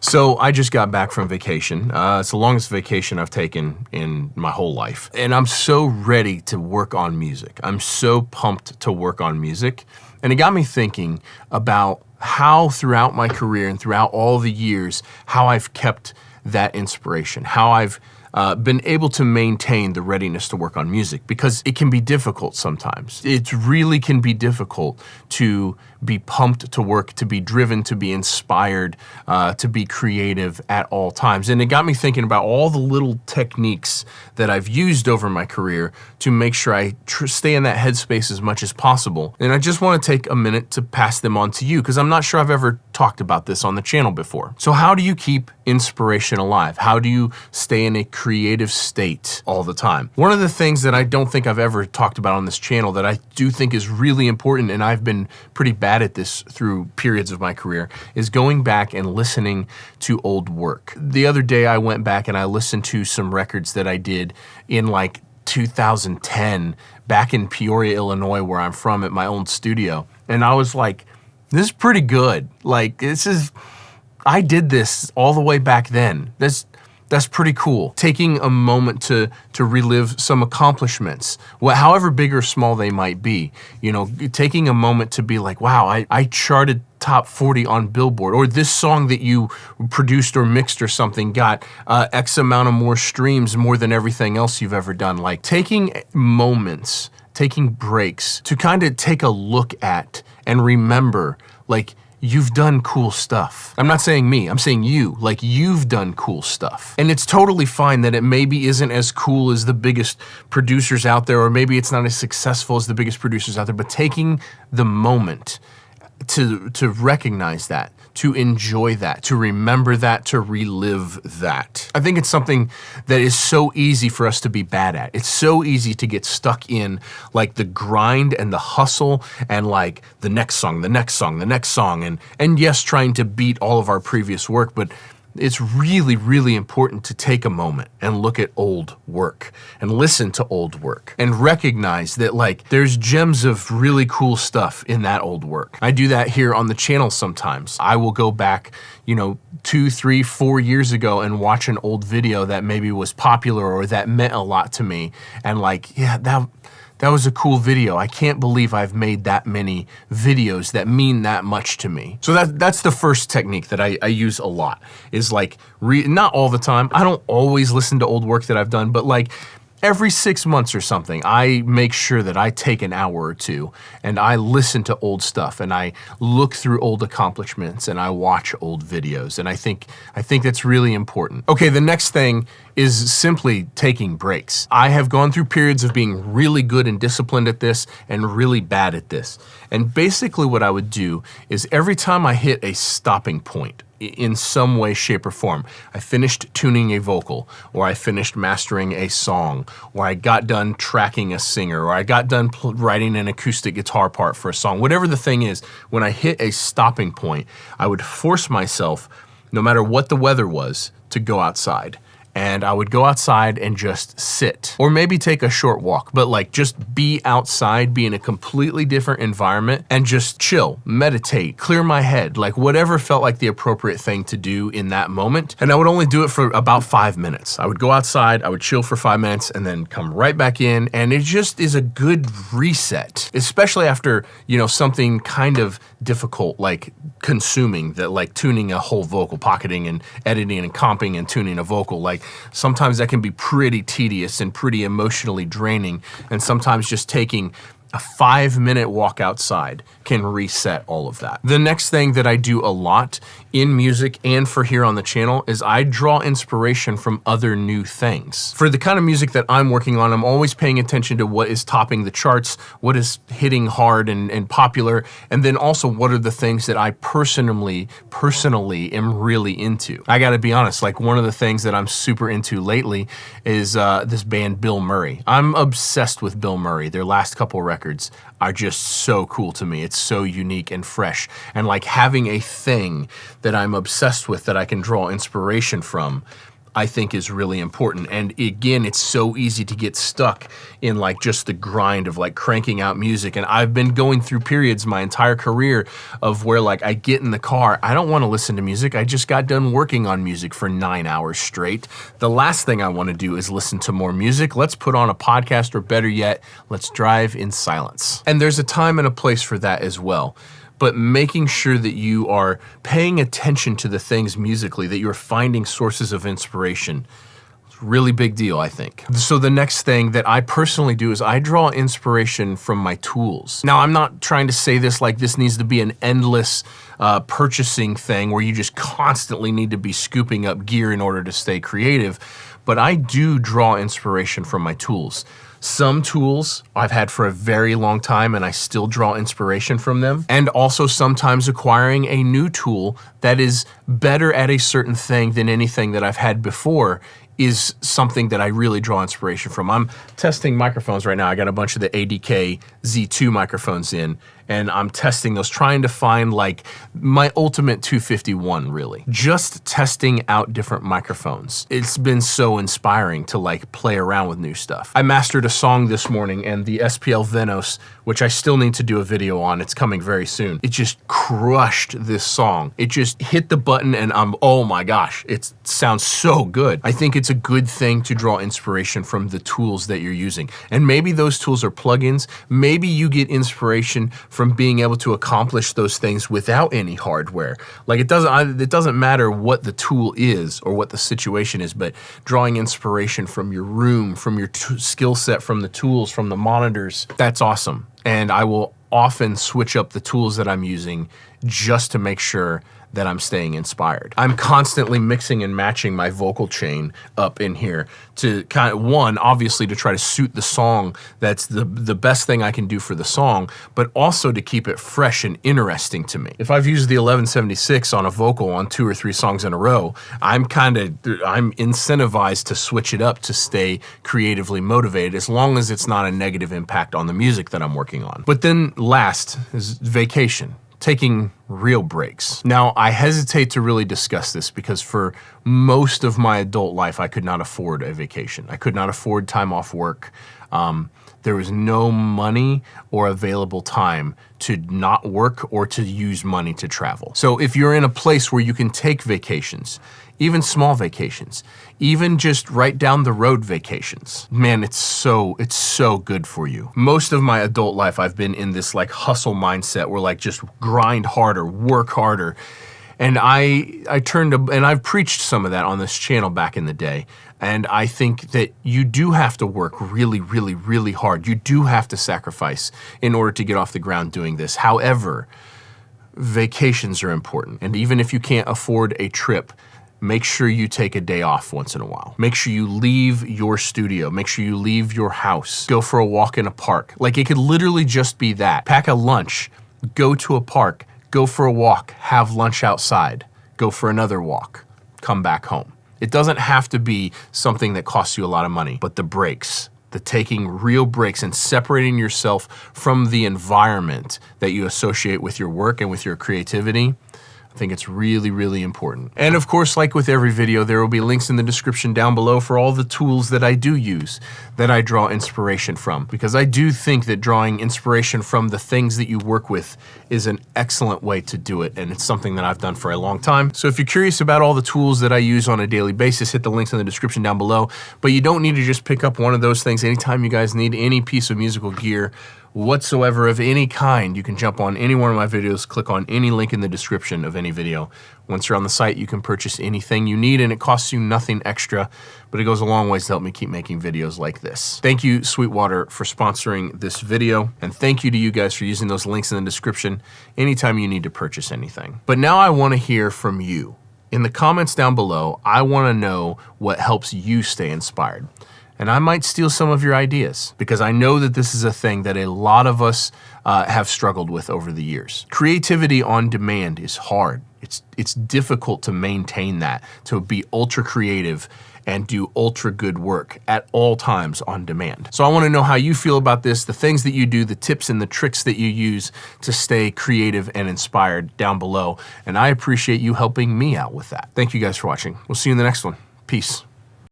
So I just got back from vacation. It's the longest vacation I've taken in my whole life. And I'm so ready to work on music. I'm so pumped to work on music. And it got me thinking about how throughout my career and throughout all the years, how I've kept that inspiration, how I've been able to maintain the readiness to work on music, because it can be difficult sometimes. It really can be difficult to be pumped to work, to be driven, to be inspired, to be creative at all times. And it got me thinking about all the little techniques that I've used over my career to make sure I stay in that headspace as much as possible. And I just want to take a minute to pass them on to you, because I'm not sure I've ever talked about this on the channel before. So how do you keep inspiration alive? How do you stay in a creative state all the time? One of the things that I don't think I've ever talked about on this channel that I do think is really important, and I've been pretty bad at this through periods of my career, is going back and listening to old work. The other day I went back and I listened to some records that I did in like 2010 back in Peoria, Illinois, where I'm from, at my own studio. And I was like, this is pretty good. Like, I did this all the way back then. That's pretty cool. Taking a moment to relive some accomplishments, however big or small they might be. You know, taking a moment to be like, wow, I charted top 40 on Billboard, or this song that you produced or mixed or something got X amount of more streams, more than everything else you've ever done. Like, taking moments, taking breaks to kind of take a look at and remember, like, you've done cool stuff. I'm not saying me, I'm saying you. Like, you've done cool stuff. And it's totally fine that it maybe isn't as cool as the biggest producers out there, or maybe it's not as successful as the biggest producers out there, but taking the moment to recognize that, to enjoy that, to remember that, to relive that. I think it's something that is so easy for us to be bad at. It's so easy to get stuck in like the grind and the hustle and like the next song, the next song, the next song, and yes, trying to beat all of our previous work, but it's really, really important to take a moment and look at old work and listen to old work and recognize that, like, there's gems of really cool stuff in that old work. I do that here on the channel sometimes. I will go back, 2, 3, 4 years ago and watch an old video that maybe was popular or that meant a lot to me, and like, yeah, that was a cool video. I can't believe I've made that many videos that mean that much to me. So that's the first technique that I use a lot, is like, not all the time. I don't always listen to old work that I've done, but like every 6 months or something, I make sure that I take an hour or two and I listen to old stuff and I look through old accomplishments and I watch old videos. And I think that's really important. Okay, the next thing is simply taking breaks. I have gone through periods of being really good and disciplined at this and really bad at this. And basically what I would do is every time I hit a stopping point, in some way, shape, or form, I finished tuning a vocal, or I finished mastering a song, or I got done tracking a singer, or I got done writing an acoustic guitar part for a song, whatever the thing is, when I hit a stopping point, I would force myself, no matter what the weather was, to go outside. And I would go outside and just sit, or maybe take a short walk, but like just be outside, be in a completely different environment and just chill, meditate, clear my head, like whatever felt like the appropriate thing to do in that moment. And I would only do it for about 5 minutes. I would go outside, I would chill for 5 minutes and then come right back in. And it just is a good reset, especially after, something kind of difficult, like consuming, that like tuning a whole vocal, pocketing and editing and comping and tuning a vocal. Like, sometimes that can be pretty tedious and pretty emotionally draining, and sometimes just taking a 5-minute walk outside can reset all of that. The next thing that I do a lot in music and for here on the channel is I draw inspiration from other new things. For the kind of music that I'm working on, I'm always paying attention to what is topping the charts, what is hitting hard and popular, and then also what are the things that I personally am really into. I gotta be honest, like one of the things that I'm super into lately is this band Bill Murray. I'm obsessed with Bill Murray. Their last couple records are just so cool to me. It's so unique and fresh. And like having a thing that I'm obsessed with that I can draw inspiration from, I think is really important. And again, it's so easy to get stuck in like just the grind of like cranking out music. And I've been going through periods my entire career of where like I get in the car, I don't want to listen to music. I just got done working on music for 9 hours straight. The last thing I want to do is listen to more music. Let's put on a podcast, or better yet, let's drive in silence. And there's a time and a place for that as well. But making sure that you are paying attention to the things musically, that you're finding sources of inspiration, it's a really big deal, I think. So the next thing that I personally do is I draw inspiration from my tools. Now, I'm not trying to say this like this needs to be an endless purchasing thing where you just constantly need to be scooping up gear in order to stay creative, but I do draw inspiration from my tools. Some tools I've had for a very long time and I still draw inspiration from them. And also sometimes acquiring a new tool that is better at a certain thing than anything that I've had before is something that I really draw inspiration from. I'm testing microphones right now. I got a bunch of the ADK Z2 microphones in, and I'm testing those, trying to find like my ultimate 251 really. Just testing out different microphones. It's been so inspiring to like play around with new stuff. I mastered a song this morning, and the SPL Venos, which I still need to do a video on, it's coming very soon. It just crushed this song. It just hit the button and oh my gosh, it sounds so good. I think it's a good thing to draw inspiration from the tools that you're using. And maybe those tools are plugins. Maybe you get inspiration from being able to accomplish those things without any hardware. Like it doesn't matter what the tool is or what the situation is, but drawing inspiration from your room, from your skill set, from the tools, from the monitors, that's awesome. And I will often switch up the tools that I'm using just to make sure that I'm staying inspired. I'm constantly mixing and matching my vocal chain up in here to kind of, one, obviously to try to suit the song. That's the best thing I can do for the song, but also to keep it fresh and interesting to me. If I've used the 1176 on a vocal on 2 or 3 songs in a row, I'm incentivized to switch it up to stay creatively motivated, as long as it's not a negative impact on the music that I'm working on. But then last is vacation. Taking real breaks. Now, I hesitate to really discuss this because for most of my adult life, I could not afford a vacation. I could not afford time off work. There was no money or available time to not work or to use money to travel. So if you're in a place where you can take vacations, even small vacations, even just right down the road vacations, man, it's so good for you. Most of my adult life, I've been in this like hustle mindset where like just grind harder, work harder. And I've preached some of that on this channel back in the day. And I think that you do have to work really, really, really hard. You do have to sacrifice in order to get off the ground doing this. However, vacations are important. And even if you can't afford a trip, make sure you take a day off once in a while. Make sure you leave your studio. Make sure you leave your house. Go for a walk in a park. Like it could literally just be that. Pack a lunch, go to a park, go for a walk, have lunch outside, go for another walk, come back home. It doesn't have to be something that costs you a lot of money, but the breaks, the taking real breaks and separating yourself from the environment that you associate with your work and with your creativity, I think it's really, really important. And of course, like with every video, there will be links in the description down below for all the tools that I do use, that I draw inspiration from. Because I do think that drawing inspiration from the things that you work with is an excellent way to do it. And it's something that I've done for a long time. So if you're curious about all the tools that I use on a daily basis, hit the links in the description down below. But you don't need to just pick up one of those things. Anytime you guys need any piece of musical gear whatsoever of any kind, you can jump on any one of my videos, click on any link in the description of any video. Once you're on the site, you can purchase anything you need, and it costs you nothing extra, but it goes a long ways to help me keep making videos like this. Thank you, Sweetwater, for sponsoring this video, and thank you to you guys for using those links in the description anytime you need to purchase anything. But now I want to hear from you. In the comments down below, I want to know what helps you stay inspired. And I might steal some of your ideas because I know that this is a thing that a lot of us have struggled with over the years. Creativity on demand is hard. It's difficult to maintain that, to be ultra creative and do ultra good work at all times on demand. So I want to know how you feel about this, the things that you do, the tips and the tricks that you use to stay creative and inspired down below. And I appreciate you helping me out with that. Thank you guys for watching. We'll see you in the next one. Peace.